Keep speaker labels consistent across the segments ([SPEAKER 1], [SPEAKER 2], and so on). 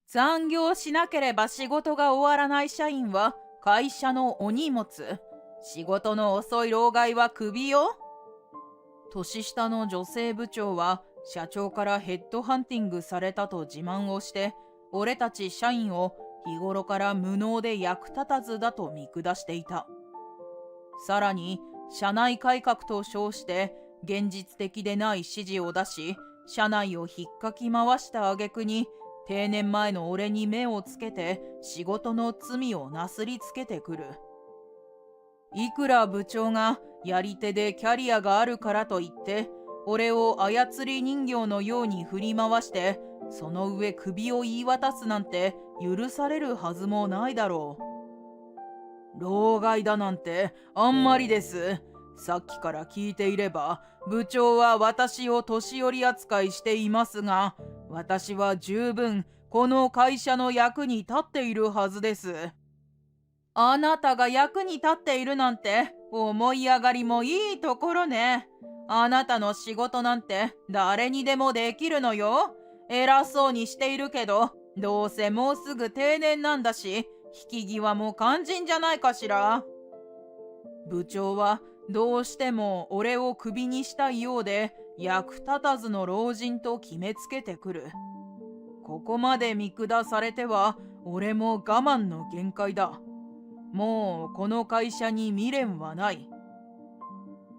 [SPEAKER 1] 残業しなければ仕事が終わらない社員は会社のお荷物。仕事の遅い老害はクビよ。年下の女性部長は社長からヘッドハンティングされたと自慢をして、俺たち社員を日頃から無能で役立たずだと見下していた。さらに社内改革と称して現実的でない指示を出し、社内を引っかき回した挙句に定年前の俺に目をつけて仕事の罪をなすりつけてくる。いくら部長がやり手でキャリアがあるからといって俺を操り人形のように振り回して、その上首を言い渡すなんて許されるはずもないだろう。老害だなんてあんまりです。さっきから聞いていれば部長は私を年寄り扱いしていますが、私は十分この会社の役に立っているはずです。あなたが役に立っているなんて思い上がりもいいところね。あなたの仕事なんて誰にでもできるのよ。偉そうにしているけど、どうせもうすぐ定年なんだし、引き際も肝心じゃないかしら。部長はどうしても俺をクビにしたいようで、役立たずの老人と決めつけてくる。ここまで見下されては俺も我慢の限界だ。もうこの会社に未練はない。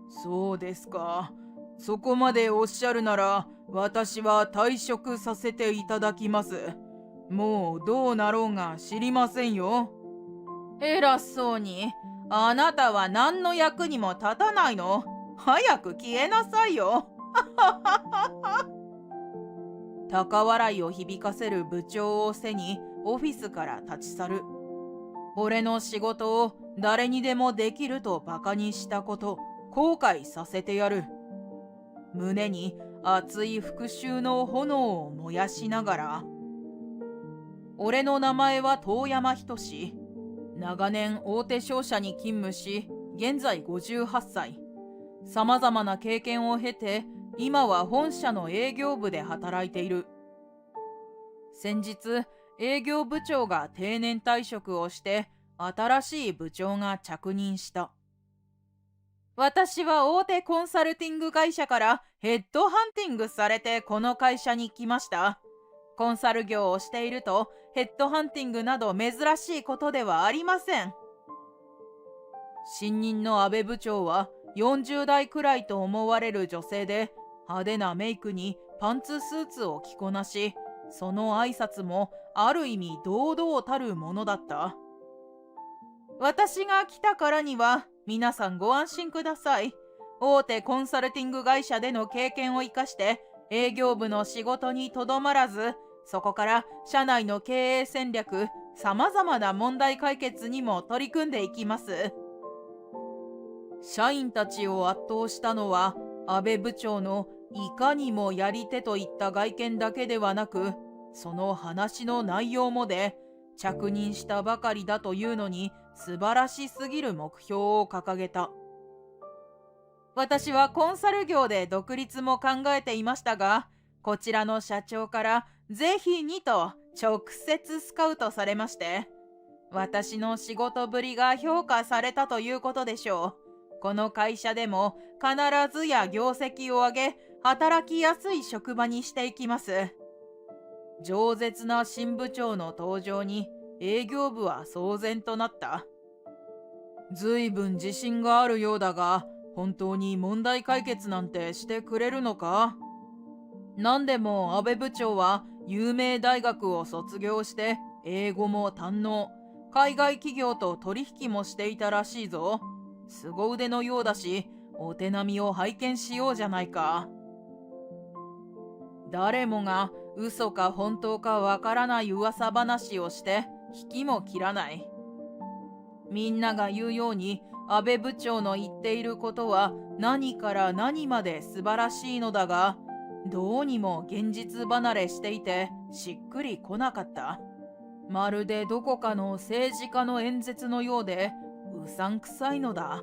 [SPEAKER 1] そうですか。そこまでおっしゃるなら私は退職させていただきます。もうどうなろうが知りませんよ。偉そうに。あなたは何の役にも立たないの。早く消えなさいよ。高笑いを響かせる部長を背にオフィスから立ち去る。俺の仕事を誰にでもできるとバカにしたこと、後悔させてやる。胸に熱い復讐の炎を燃やしながら。俺の名前は遠山仁。長年大手商社に勤務し、現在58歳。さまざまな経験を経て、今は本社の営業部で働いている。先日、営業部長が定年退職をして、新しい部長が着任した。私は大手コンサルティング会社からヘッドハンティングされてこの会社に来ました。コンサル業をしているとヘッドハンティングなど珍しいことではありません。新任の安倍部長は40代くらいと思われる女性で、派手なメイクにパンツスーツを着こなし、その挨拶もある意味堂々たるものだった。私が来たからには皆さんご安心ください。大手コンサルティング会社での経験を生かして営業部の仕事にとどまらず、そこから社内の経営戦略、さまざまな問題解決にも取り組んでいきます。社員たちを圧倒したのは安倍部長のいかにもやり手といった外見だけではなく、その話の内容もで、着任したばかりだというのに素晴らしすぎる目標を掲げた。私はコンサル業で独立も考えていましたが、こちらの社長からぜひにと直接スカウトされまして、私の仕事ぶりが評価されたということでしょう。この会社でも必ずや業績を上げ、働きやすい職場にしていきます。饒舌な新部長の登場に営業部は騒然となった。ずいぶん自信があるようだが、本当に問題解決なんてしてくれるのか？なんでも安倍部長は有名大学を卒業して英語も堪能、海外企業と取引もしていたらしいぞ。凄腕のようだし、お手並みを拝見しようじゃないか。誰もが嘘か本当かわからない噂話をして引きも切らない。みんなが言うように安倍部長の言っていることは何から何まで素晴らしいのだが、どうにも現実離れしていてしっくりこなかった。まるでどこかの政治家の演説のようでうさんくさいのだ。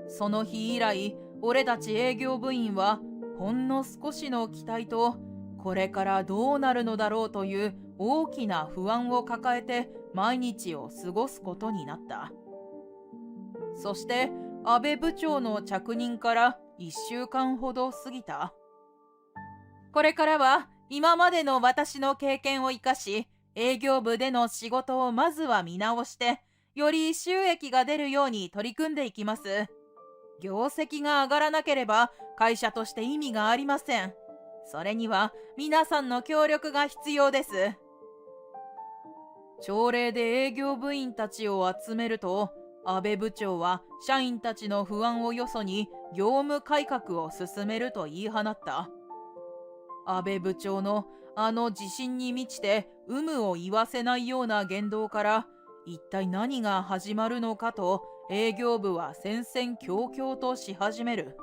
[SPEAKER 1] その日以来、俺たち営業部員はほんの少しの期待とこれからどうなるのだろうという大きな不安を抱えて毎日を過ごすことになった。そして安倍部長の着任から1週間ほど過ぎた。これからは今までの私の経験を生かし、営業部での仕事をまずは見直して、より収益が出るように取り組んでいきます。業績が上がらなければ会社として意味がありません。それには皆さんの協力が必要です。朝礼で営業部員たちを集めると、安倍部長は社員たちの不安をよそに業務改革を進めると言い放った。安倍部長の自信に満ちて有無を言わせないような言動から、一体何が始まるのかと営業部は戦々恐々とし始める。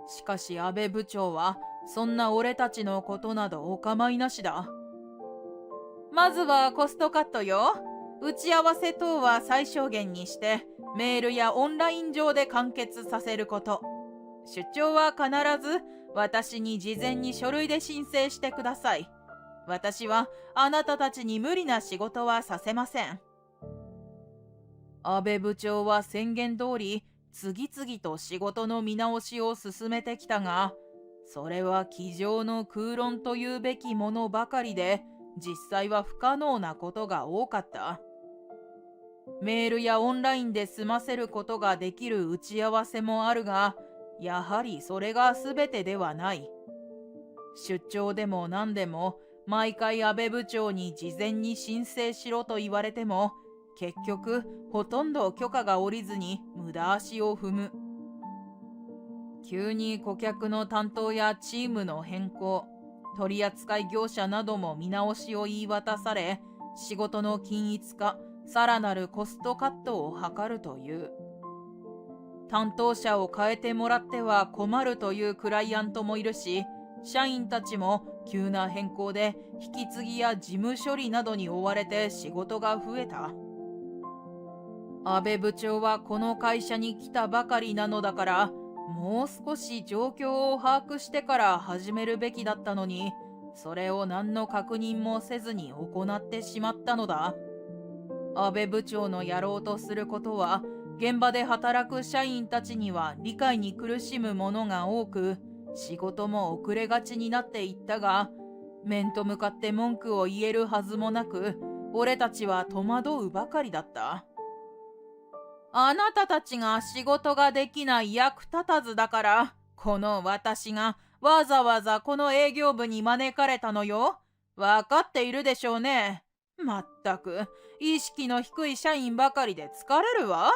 [SPEAKER 1] しかし安倍部長は、そんな俺たちのことなどお構いなしだ。まずはコストカットよ。打ち合わせ等は最小限にして、メールやオンライン上で完結させること。出張は必ず私に事前に書類で申請してください。私はあなたたちに無理な仕事はさせません。安倍部長は宣言通り、次々と仕事の見直しを進めてきたが、それは机上の空論というべきものばかりで、実際は不可能なことが多かった。メールやオンラインで済ませることができる打ち合わせもあるが、やはりそれが全てではない。出張でも何でも、毎回安倍部長に事前に申請しろと言われても、結局ほとんど許可が下りずに無駄足を踏む。急に顧客の担当やチームの変更、取扱業者なども見直しを言い渡され、仕事の均一化、さらなるコストカットを図るという。担当者を変えてもらっては困るというクライアントもいるし、社員たちも急な変更で引き継ぎや事務処理などに追われて仕事が増えた。安倍部長はこの会社に来たばかりなのだから、もう少し状況を把握してから始めるべきだったのに、それを何の確認もせずに行ってしまったのだ。安倍部長のやろうとすることは、現場で働く社員たちには理解に苦しむものが多く、仕事も遅れがちになっていったが、面と向かって文句を言えるはずもなく、俺たちは戸惑うばかりだった。あなたたちが仕事ができない役立たずだから、この私がわざわざこの営業部に招かれたのよ。わかっているでしょうね。まったく、意識の低い社員ばかりで疲れるわ。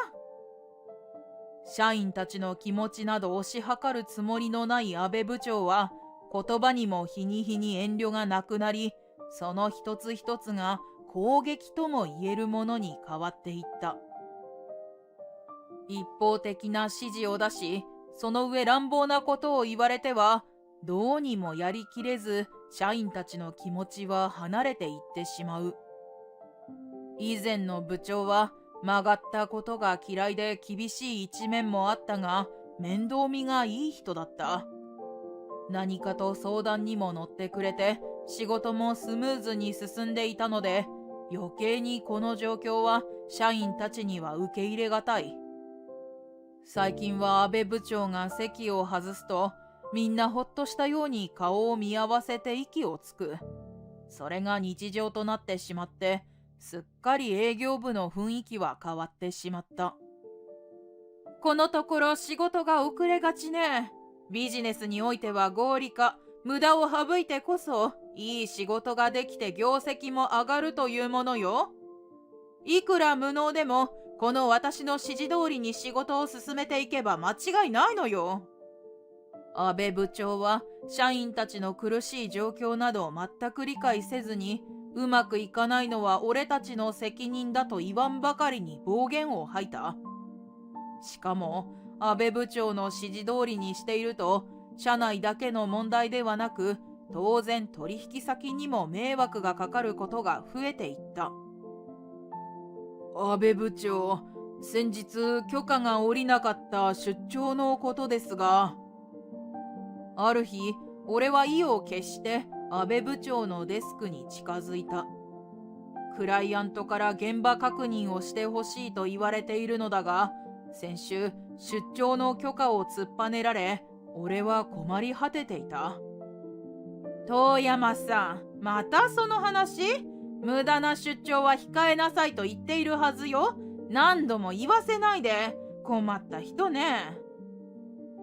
[SPEAKER 1] 社員たちの気持ちなど推し量るつもりのない安倍部長は、言葉にも日に日に遠慮がなくなり、その一つ一つが攻撃とも言えるものに変わっていった。一方的な指示を出し、その上乱暴なことを言われては、どうにもやりきれず、社員たちの気持ちは離れていってしまう。以前の部長は曲がったことが嫌いで厳しい一面もあったが、面倒見がいい人だった。何かと相談にも乗ってくれて、仕事もスムーズに進んでいたので、余計にこの状況は社員たちには受け入れがたい。最近は安倍部長が席を外すと、みんなほっとしたように顔を見合わせて息をつく。それが日常となってしまって、すっかり営業部の雰囲気は変わってしまった。このところ仕事が遅れがちね。ビジネスにおいては合理化、無駄を省いてこそ、いい仕事ができて業績も上がるというものよ。いくら無能でも、この私の指示通りに仕事を進めていけば間違いないのよ。安倍部長は社員たちの苦しい状況などを全く理解せずに、うまくいかないのは俺たちの責任だと言わんばかりに暴言を吐いた。しかも安倍部長の指示通りにしていると、社内だけの問題ではなく、当然取引先にも迷惑がかかることが増えていった。安倍部長、先日許可が下りなかった出張のことですが、ある日、俺は意を決して安倍部長のデスクに近づいた。クライアントから現場確認をしてほしいと言われているのだが、先週出張の許可を突っぱねられ、俺は困り果てていた。遠山さん、またその話？無駄な出張は控えなさいと言っているはずよ。何度も言わせないで。困った人ね。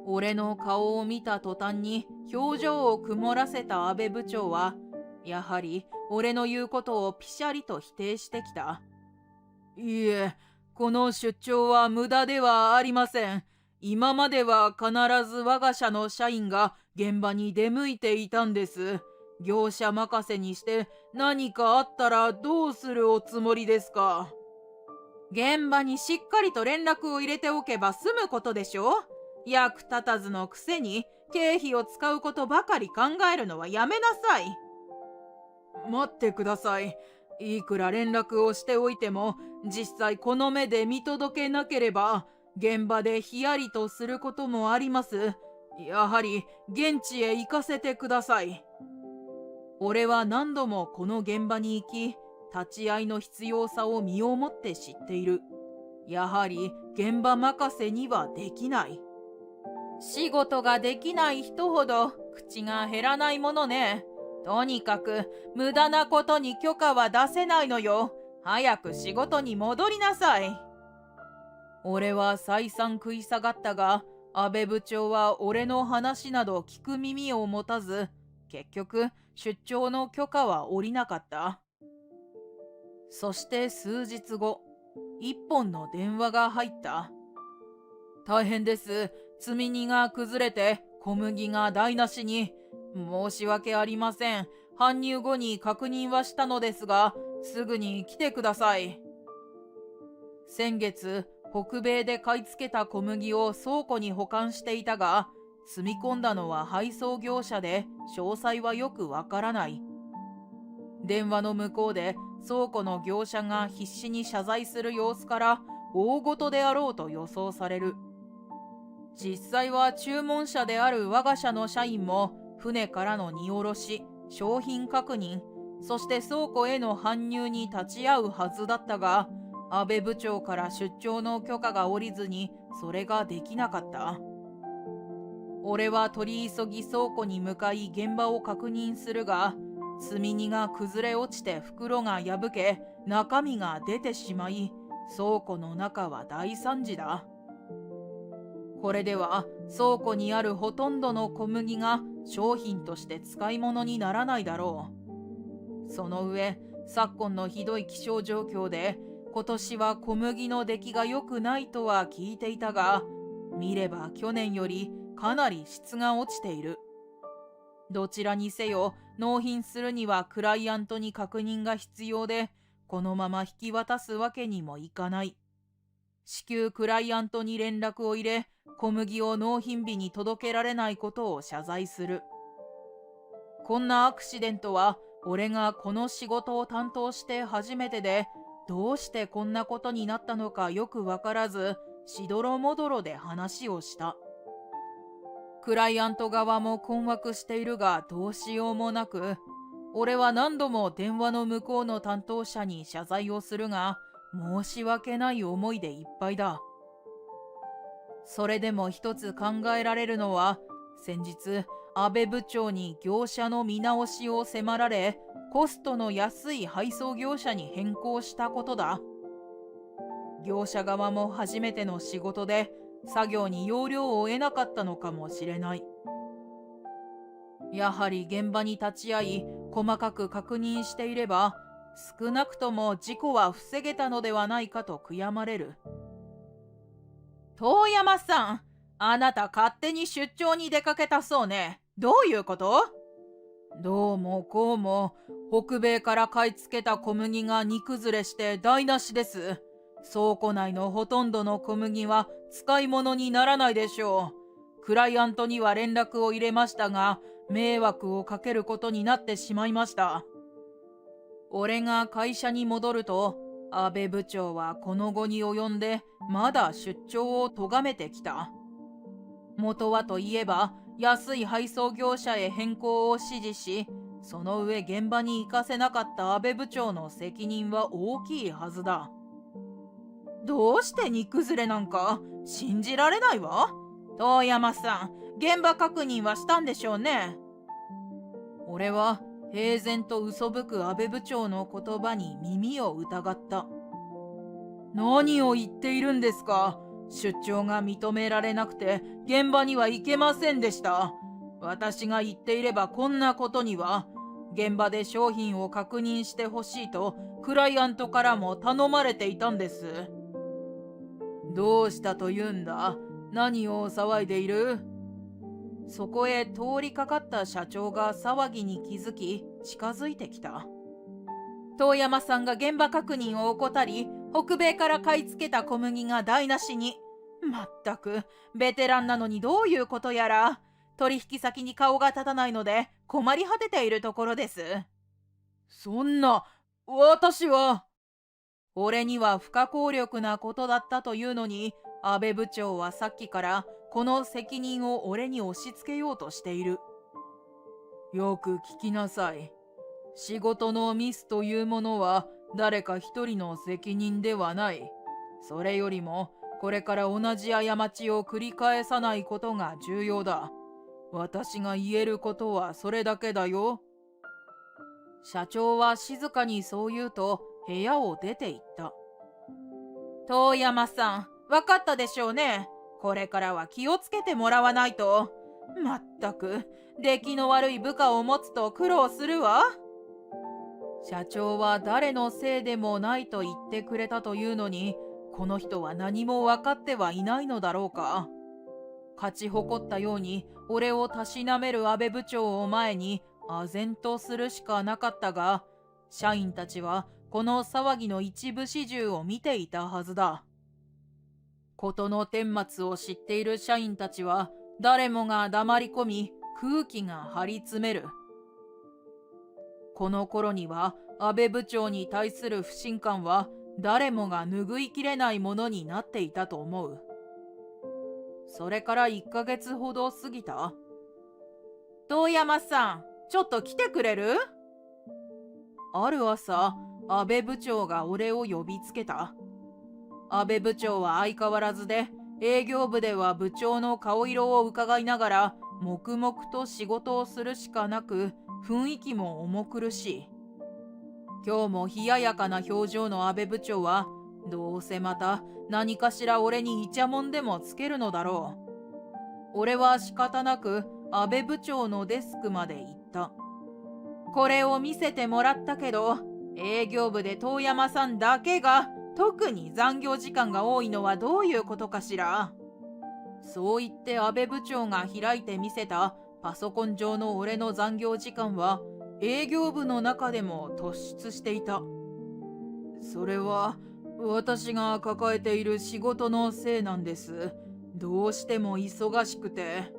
[SPEAKER 1] 俺の顔を見た途端に表情を曇らせた安倍部長は、やはり俺の言うことをピシャリと否定してきた。いえ、この出張は無駄ではありません。今までは必ず我が社の社員が現場に出向いていたんです。業者任せにして何かあったらどうするおつもりですか？現場にしっかりと連絡を入れておけば済むことでしょ？役立たずのくせに経費を使うことばかり考えるのはやめなさい。待ってください。いくら連絡をしておいても、実際この目で見届けなければ、現場でヒヤリとすることもあります。やはり現地へ行かせてください。俺は何度もこの現場に行き、立ち会いの必要さを身をもって知っている。やはり現場任せにはできない。仕事ができない人ほど口が減らないものね。とにかく無駄なことに許可は出せないのよ。早く仕事に戻りなさい。俺は再三食い下がったが、安倍部長は俺の話など聞く耳を持たず、結局出張の許可は下りなかった。そして数日後、一本の電話が入った。大変です。積み荷が崩れて小麦が台無しに。申し訳ありません。搬入後に確認はしたのですが、すぐに来てください。先月、北米で買い付けた小麦を倉庫に保管していたが、積み込んだのは配送業者で、詳細はよくわからない。電話の向こうで倉庫の業者が必死に謝罪する様子から大事であろうと予想される。実際は注文者である我が社の社員も船からの荷下ろし、商品確認、そして倉庫への搬入に立ち会うはずだったが、安倍部長から出張の許可が下りずにそれができなかった。俺は取り急ぎ倉庫に向かい現場を確認するが、積み荷が崩れ落ちて袋が破け、中身が出てしまい、倉庫の中は大惨事だ。これでは倉庫にあるほとんどの小麦が商品として使い物にならないだろう。その上、昨今のひどい気象状況で今年は小麦の出来が良くないとは聞いていたが、見れば去年よりかなり質が落ちている。どちらにせよ納品するにはクライアントに確認が必要で、このまま引き渡すわけにもいかない。至急クライアントに連絡を入れ、小麦を納品日に届けられないことを謝罪する。こんなアクシデントは俺がこの仕事を担当して初めてで、どうしてこんなことになったのかよくわからず、しどろもどろで話をした。クライアント側も困惑しているがどうしようもなく、俺は何度も電話の向こうの担当者に謝罪をするが、申し訳ない思いでいっぱいだ。それでも一つ考えられるのは、先日安倍部長に業者の見直しを迫られ、コストの安い配送業者に変更したことだ。業者側も初めての仕事で作業に要領を得なかったのかもしれない。やはり現場に立ち会い細かく確認していれば、少なくとも事故は防げたのではないかと悔やまれる。遠山さん、あなた勝手に出張に出かけたそうね。どういうこと？どうもこうも、北米から買い付けた小麦が荷崩れして台無しです。倉庫内のほとんどの小麦は使い物にならないでしょう。クライアントには連絡を入れましたが、迷惑をかけることになってしまいました。俺が会社に戻ると、安倍部長はこの後に及んでまだ出張を咎めてきた。元はといえば、安い配送業者へ変更を指示し、その上現場に行かせなかった安倍部長の責任は大きいはずだ。どうして荷崩れなんか信じられないわ。遠山さん、現場確認はしたんでしょうね。俺は平然と嘘吹く安倍部長の言葉に耳を疑った。何を言っているんですか。出張が認められなくて現場には行けませんでした。私が言っていればこんなことには。現場で商品を確認してほしいとクライアントからも頼まれていたんです。どうしたというんだ。何を騒いでいる。そこへ通りかかった社長が騒ぎに気づき近づいてきた。遠山さんが現場確認を怠り、北米から買い付けた小麦が台無しに。まったくベテランなのにどういうことやら。取引先に顔が立たないので困り果てているところです。そんな、私は。俺には不可抗力なことだったというのに、安倍部長はさっきからこの責任を俺に押し付けようとしている。よく聞きなさい。仕事のミスというものは誰か一人の責任ではない。それよりもこれから同じ過ちを繰り返さないことが重要だ。私が言えることはそれだけだよ。社長は静かにそう言うと部屋を出て行った。遠山さん、分かったでしょうね。これからは気をつけてもらわないと。まったく、出来の悪い部下を持つと苦労するわ。社長は誰のせいでもないと言ってくれたというのに、この人は何も分かってはいないのだろうか。勝ち誇ったように俺をたしなめる安倍部長を前に唖然とするしかなかったが、社員たちはこの騒ぎの一部始終を見ていたはずだ。事の顛末を知っている社員たちは誰もが黙り込み、空気が張り詰める。この頃には安倍部長に対する不信感は誰もが拭いきれないものになっていたと思う。それから1ヶ月ほど過ぎた。遠山さん、ちょっと来てくれる？ある朝、安倍部長が俺を呼びつけた。安倍部長は相変わらずで、営業部では部長の顔色を伺いながら、黙々と仕事をするしかなく、雰囲気も重苦しい。今日も冷ややかな表情の安倍部長は、どうせまた何かしら俺にイチャモンでもつけるのだろう。俺は仕方なく安倍部長のデスクまで行った。これを見せてもらったけど、営業部で遠山さんだけが特に残業時間が多いのはどういうことかしら。そう言って安倍部長が開いて見せたパソコン上の俺の残業時間は営業部の中でも突出していた。それは私が抱えている仕事のせいなんです。どうしても忙しくて。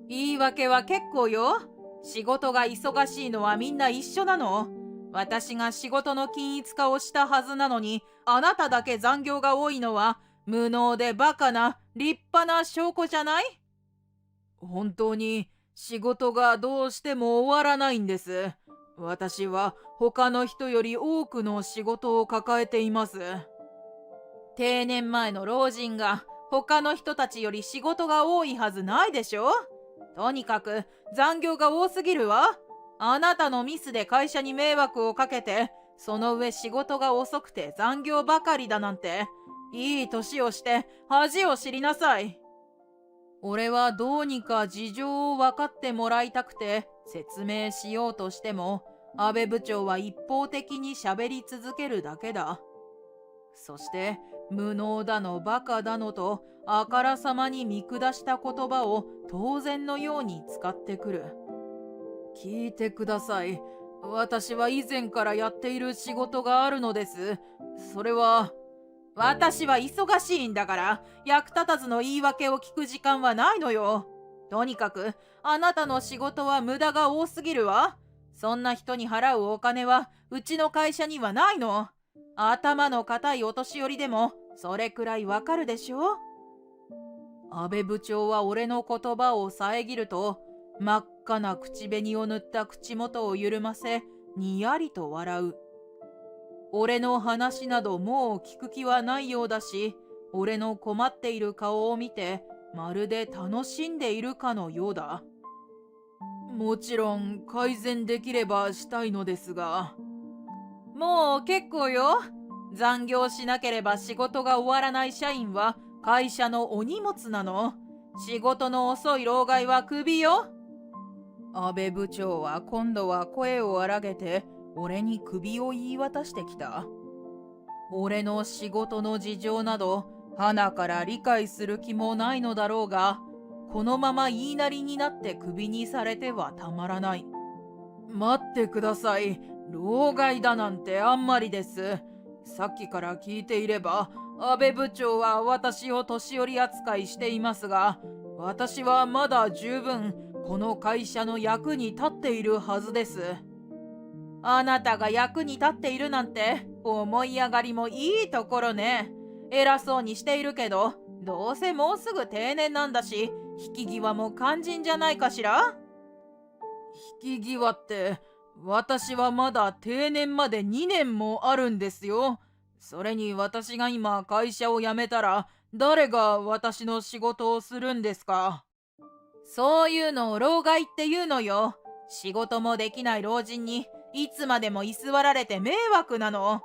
[SPEAKER 1] 言い訳は結構よ。仕事が忙しいのはみんな一緒なの。私が仕事の均一化をしたはずなのに、あなただけ残業が多いのは無能でバカな立派な証拠じゃない？本当に仕事がどうしても終わらないんです。私は他の人より多くの仕事を抱えています。定年前の老人が他の人たちより仕事が多いはずないでしょ。とにかく残業が多すぎるわ。あなたのミスで会社に迷惑をかけて、その上仕事が遅くて残業ばかりだなんて、いい年をして恥を知りなさい。俺はどうにか事情を分かってもらいたくて説明しようとしても、安倍部長は一方的に喋り続けるだけだ。そして無能だのバカだのとあからさまに見下した言葉を当然のように使ってくる。聞いてください。私は以前からやっている仕事があるのです。それは、私は忙しいんだから役立たずの言い訳を聞く時間はないのよ。とにかくあなたの仕事は無駄が多すぎるわ。そんな人に払うお金はうちの会社にはないの。頭の固いお年寄りでもそれくらいわかるでしょ。安倍部長は俺の言葉を遮ると、真っ赤な口紅を塗った口元を緩ませ、にやりと笑う。俺の話などもう聞く気はないようだし、俺の困っている顔を見て、まるで楽しんでいるかのようだ。もちろん改善できればしたいのですが。もう結構よ。残業しなければ仕事が終わらない社員は会社のお荷物なの。仕事の遅い老害はクビよ。安倍部長は今度は声を荒げて俺にクビを言い渡してきた。俺の仕事の事情など鼻から理解する気もないのだろうが、このまま言いなりになってクビにされてはたまらない。待ってください。老害だなんてあんまりです。さっきから聞いていれば、安倍部長は私を年寄り扱いしていますが、私はまだ十分この会社の役に立っているはずです。あなたが役に立っているなんて思い上がりもいいところね。偉そうにしているけど、どうせもうすぐ定年なんだし、引き際も肝心じゃないかしら。引き際って、私はまだ定年まで2年もあるんですよ。それに私が今会社を辞めたら、誰が私の仕事をするんですか。そういうのを老害って言うのよ。仕事もできない老人にいつまでも居座られて迷惑なの。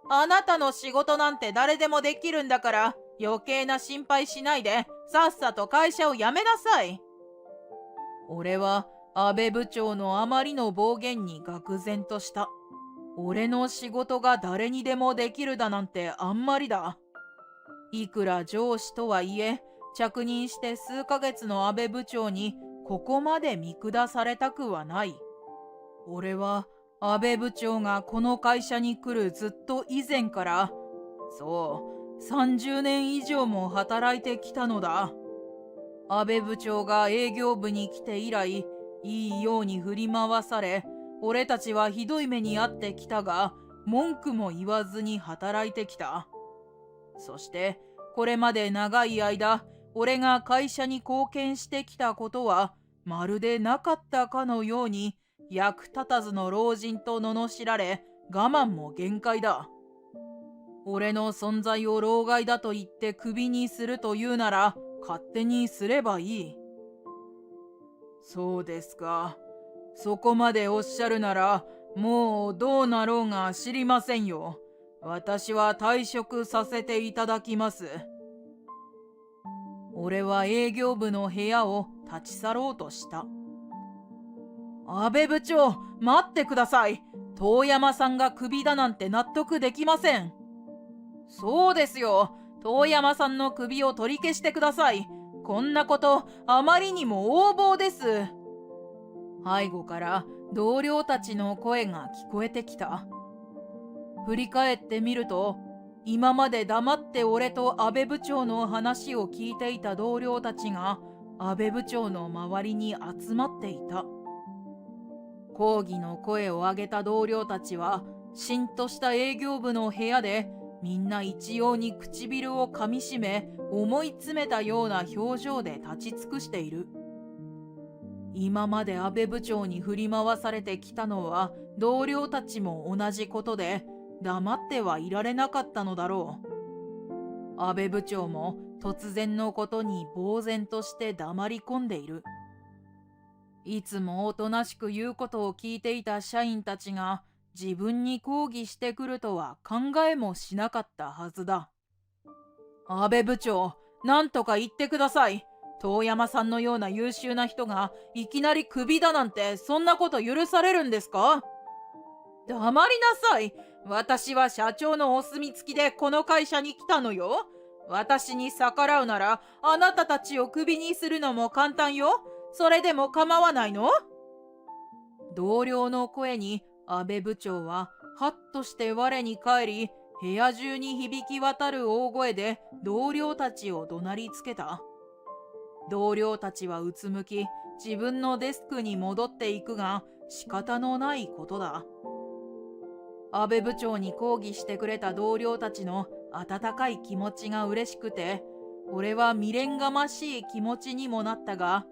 [SPEAKER 1] あなたの仕事なんて誰でもできるんだから、余計な心配しないでさっさと会社を辞めなさい。俺は安倍部長のあまりの暴言に愕然とした。俺の仕事が誰にでもできるだなんてあんまりだ。いくら上司とはいえ、着任して数ヶ月の安倍部長にここまで見下されたくはない。俺は安倍部長がこの会社に来るずっと以前から、そう30年以上も働いてきたのだ。安倍部長が営業部に来て以来、いいように振り回され、俺たちはひどい目に遭ってきたが、文句も言わずに働いてきた。そしてこれまで長い間、俺が会社に貢献してきたことはまるでなかったかのように、役立たずの老人と罵られ、我慢も限界だ。俺の存在を老害だと言ってクビにするというなら、勝手にすればいい。そうですか。そこまでおっしゃるなら、もうどうなろうが知りませんよ。私は退職させていただきます。俺は営業部の部屋を立ち去ろうとした。安倍部長、待ってください。遠山さんがクビだなんて納得できません。そうですよ。遠山さんのクビを取り消してください。こんなことあまりにも横暴です。背後から同僚たちの声が聞こえてきた。振り返ってみると、今まで黙って俺と安倍部長の話を聞いていた同僚たちが安倍部長の周りに集まっていた。抗議の声を上げた同僚たちは、しんとした営業部の部屋でみんな一様に唇をかみしめ、思い詰めたような表情で立ち尽くしている。今まで安倍部長に振り回されてきたのは同僚たちも同じことで、黙ってはいられなかったのだろう。安倍部長も突然のことに呆然として黙り込んでいる。いつもおとなしく言うことを聞いていた社員たちが自分に抗議してくるとは考えもしなかったはずだ。安倍部長、なんとか言ってください。遠山さんのような優秀な人がいきなりクビだなんて、そんなこと許されるんですか？黙りなさい。私は社長のお墨付きでこの会社に来たのよ。私に逆らうならあなたたちをクビにするのも簡単よ。それでも構わないの？同僚の声に安倍部長はハッとして我に返り、部屋中に響き渡る大声で同僚たちを怒鳴りつけた。同僚たちはうつむき、自分のデスクに戻っていくが仕方のないことだ。安倍部長に抗議してくれた同僚たちの温かい気持ちが嬉しくて、俺は未練がましい気持ちにもなったが、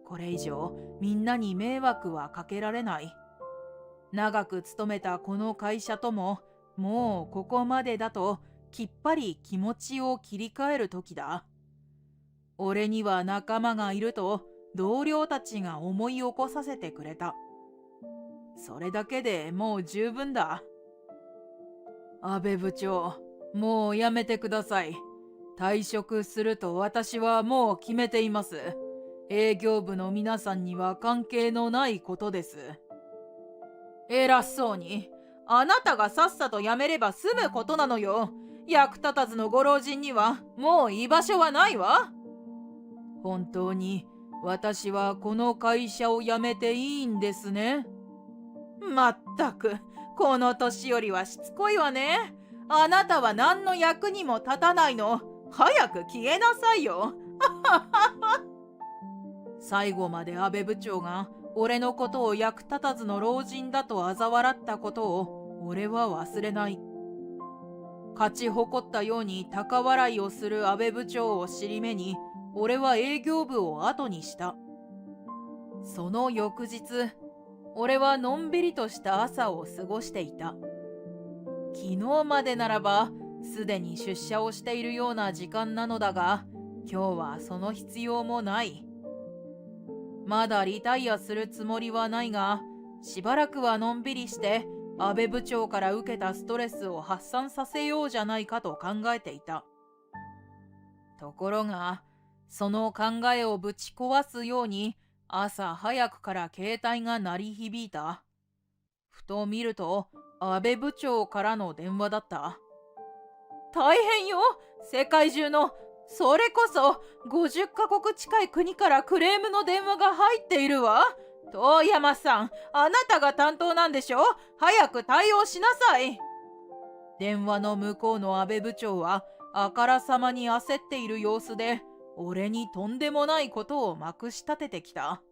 [SPEAKER 1] これ以上みんなに迷惑はかけられない。長く勤めたこの会社とも、もうここまでだときっぱり気持ちを切り替える時だ。俺には仲間がいると同僚たちが思い起こさせてくれた。それだけでもう十分だ。安倍部長、もうやめてください。退職すると私はもう決めています。営業部の皆さんには関係のないことです。偉そうに。あなたがさっさと辞めれば済むことなのよ。役立たずのご老人にはもう居場所はないわ。本当に私はこの会社を辞めていいんですね。まったく、この年寄りはしつこいわね。あなたは何の役にも立たないの。早く消えなさいよ。最後まで安倍部長が俺のことを役立たずの老人だと嘲笑ったことを俺は忘れない。勝ち誇ったように高笑いをする安倍部長を尻目に、俺は営業部を後にした。その翌日、俺はのんびりとした朝を過ごしていた。昨日までならばすでに出社をしているような時間なのだが、今日はその必要もない。まだリタイアするつもりはないが、しばらくはのんびりして安倍部長から受けたストレスを発散させようじゃないかと考えていた。ところが、その考えをぶち壊すように朝早くから携帯が鳴り響いた。ふと見ると安倍部長からの電話だった。大変よ、世界中の、それこそ50カ国近い国からクレームの電話が入っているわ。遠山さん、あなたが担当なんでしょ。早く対応しなさい。電話の向こうの安倍部長はあからさまに焦っている様子で、俺にとんでもないことをまくし立ててきた。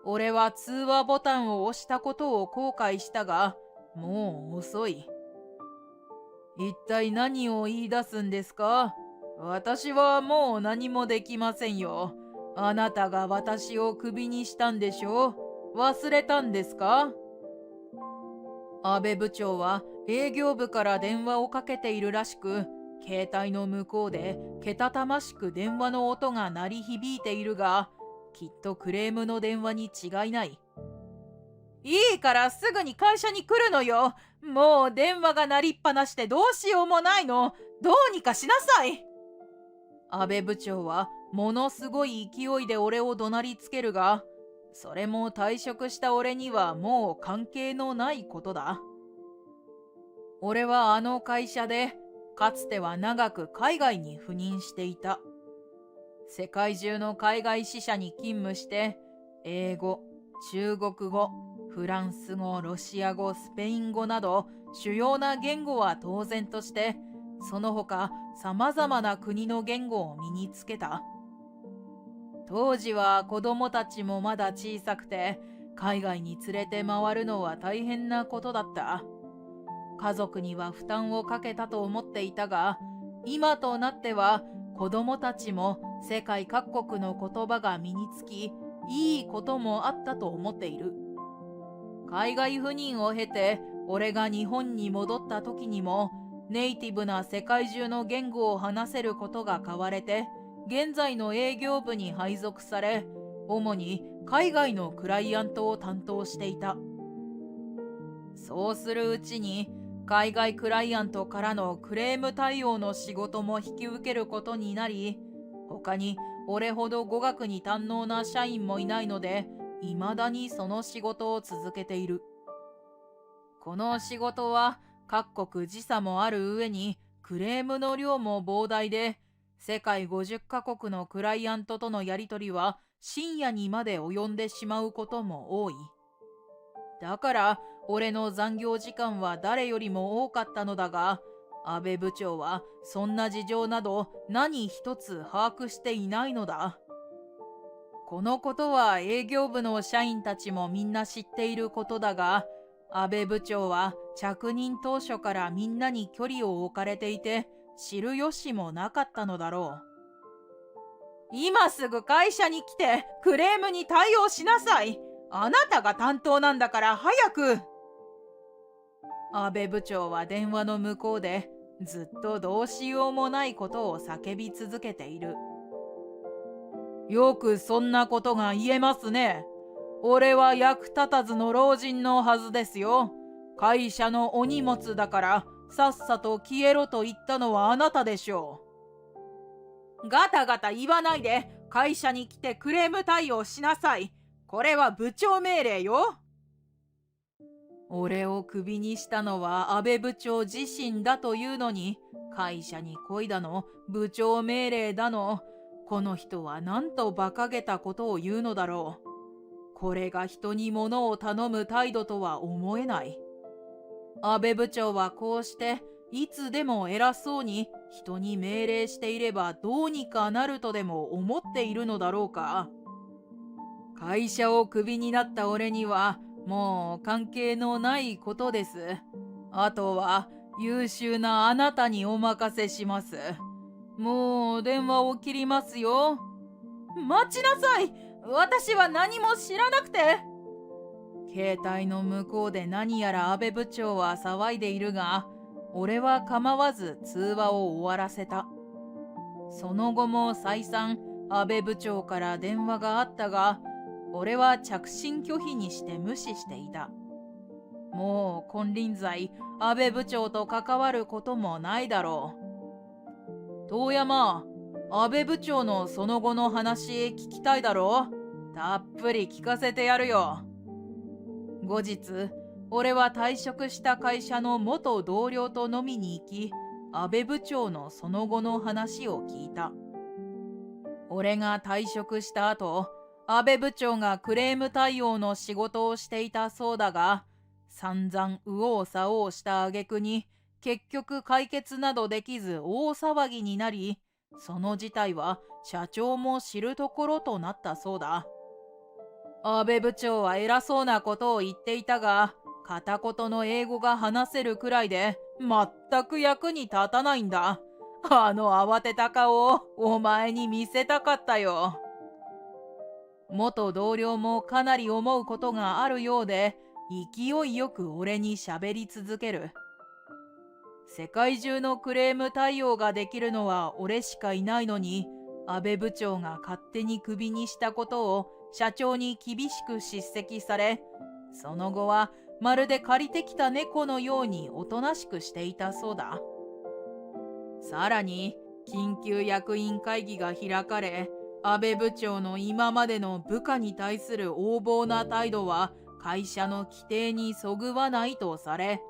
[SPEAKER 1] 俺は通話ボタンを押したことを後悔したが、もう遅い。一体何を言い出すんですか？私はもう何もできませんよ。あなたが私をクビにしたんでしょ？忘れたんですか？安倍部長は営業部から電話をかけているらしく、携帯の向こうでけたたましく電話の音が鳴り響いているが、きっとクレームの電話に違いない。いいからすぐに会社に来るのよ。もう電話が鳴りっぱなしでどうしようもないの。どうにかしなさい。安倍部長はものすごい勢いで俺を怒鳴りつけるが、それも退職した俺にはもう関係のないことだ。俺はあの会社でかつては長く海外に赴任していた。世界中の海外支社に勤務して、英語、中国語、フランス語、ロシア語、スペイン語など主要な言語は当然として、その他さまざまな国の言語を身につけた。当時は子供たちもまだ小さくて、海外に連れて回るのは大変なことだった。家族には負担をかけたと思っていたが、今となっては子供たちも世界各国の言葉が身につき、いいこともあったと思っている。海外赴任を経て俺が日本に戻った時にも、ネイティブな世界中の言語を話せることが買われて、現在の営業部に配属され、主に海外のクライアントを担当していた。そうするうちに、海外クライアントからのクレーム対応の仕事も引き受けることになり、他に俺ほど語学に堪能な社員もいないので、未だにその仕事を続けている。この仕事は各国時差もある上にクレームの量も膨大で、世界50カ国のクライアントとのやり取りは深夜にまで及んでしまうことも多い。だから俺の残業時間は誰よりも多かったのだが、安倍部長はそんな事情など何一つ把握していないのだ。このことは営業部の社員たちもみんな知っていることだが、安倍部長は着任当初からみんなに距離を置かれていて、知る由もなかったのだろう。今すぐ会社に来てクレームに対応しなさい。あなたが担当なんだから早く。安倍部長は電話の向こうでずっとどうしようもないことを叫び続けている。よくそんなことが言えますね。俺は役立たずの老人のはずですよ。会社のお荷物だからさっさと消えろと言ったのはあなたでしょう。ガタガタ言わないで会社に来てクレーム対応しなさい。これは部長命令よ。俺をクビにしたのは安倍部長自身だというのに、会社に来いだの、部長命令だの、この人はなんと馬鹿げたことを言うのだろう。これが人に物を頼む態度とは思えない。安倍部長はこうしていつでも偉そうに人に命令していればどうにかなるとでも思っているのだろうか。会社をクビになった俺にはもう関係のないことです。あとは優秀なあなたにお任せします。もう電話を切りますよ。待ちなさい。私は何も知らなくて。携帯の向こうで何やら安倍部長は騒いでいるが、俺は構わず通話を終わらせた。その後も再三安倍部長から電話があったが、俺は着信拒否にして無視していた。もう金輪際安倍部長と関わることもないだろう。遠山、安倍部長のその後の話聞きたいだろう。たっぷり聞かせてやるよ。後日、俺は退職した会社の元同僚と飲みに行き、安倍部長のその後の話を聞いた。俺が退職した後、安倍部長がクレーム対応の仕事をしていたそうだが、散々右往左往した挙句に結局解決などできず大騒ぎになり、その事態は社長も知るところとなったそうだ。安倍部長は偉そうなことを言っていたが、片言の英語が話せるくらいで全く役に立たないんだ。あの慌てた顔をお前に見せたかったよ。元同僚もかなり思うことがあるようで、勢いよく俺に喋り続ける。世界中のクレーム対応ができるのは俺しかいないのに、安倍部長が勝手にクビにしたことを社長に厳しく叱責され、その後はまるで借りてきた猫のようにおとなしくしていたそうだ。さらに緊急役員会議が開かれ、安倍部長の今までの部下に対する横暴な態度は会社の規定にそぐわないとされ、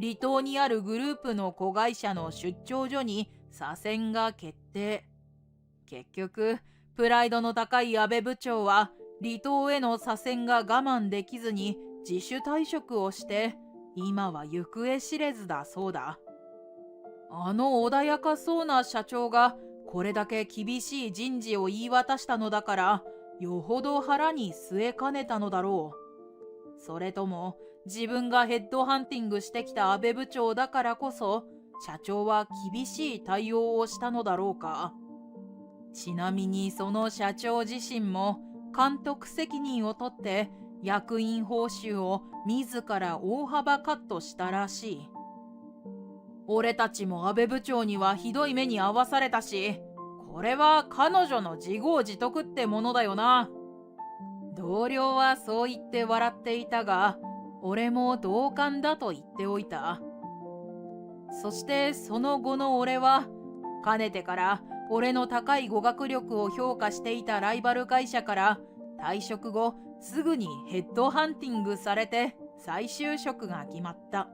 [SPEAKER 1] 離島にあるグループの子会社の出張所に左遷が決定。結局、プライドの高い安倍部長は離島への左遷が我慢できずに自主退職をして、今は行方知れずだそうだ。あの穏やかそうな社長がこれだけ厳しい人事を言い渡したのだから、よほど腹に据えかねたのだろう。それとも自分がヘッドハンティングしてきた安倍部長だからこそ、社長は厳しい対応をしたのだろうか。ちなみにその社長自身も監督責任を取って役員報酬を自ら大幅カットしたらしい。俺たちも安倍部長にはひどい目に遭わされたし、これは彼女の自業自得ってものだよな。同僚はそう言って笑っていたが、俺も同感だと言っておいた。そしてその後の俺は、かねてから俺の高い語学力を評価していたライバル会社から退職後すぐにヘッドハンティングされて再就職が決まった。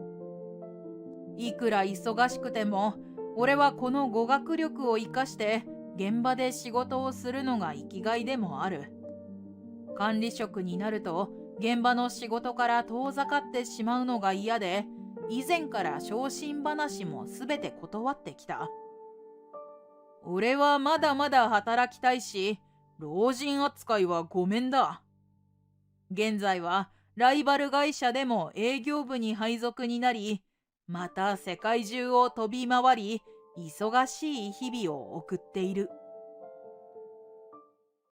[SPEAKER 1] いくら忙しくても俺はこの語学力を生かして現場で仕事をするのが生きがいでもある。管理職になると現場の仕事から遠ざかってしまうのが嫌で、以前から昇進話もすべて断ってきた。俺はまだまだ働きたいし、老人扱いはごめんだ。現在はライバル会社でも営業部に配属になり、また世界中を飛び回り、忙しい日々を送っている。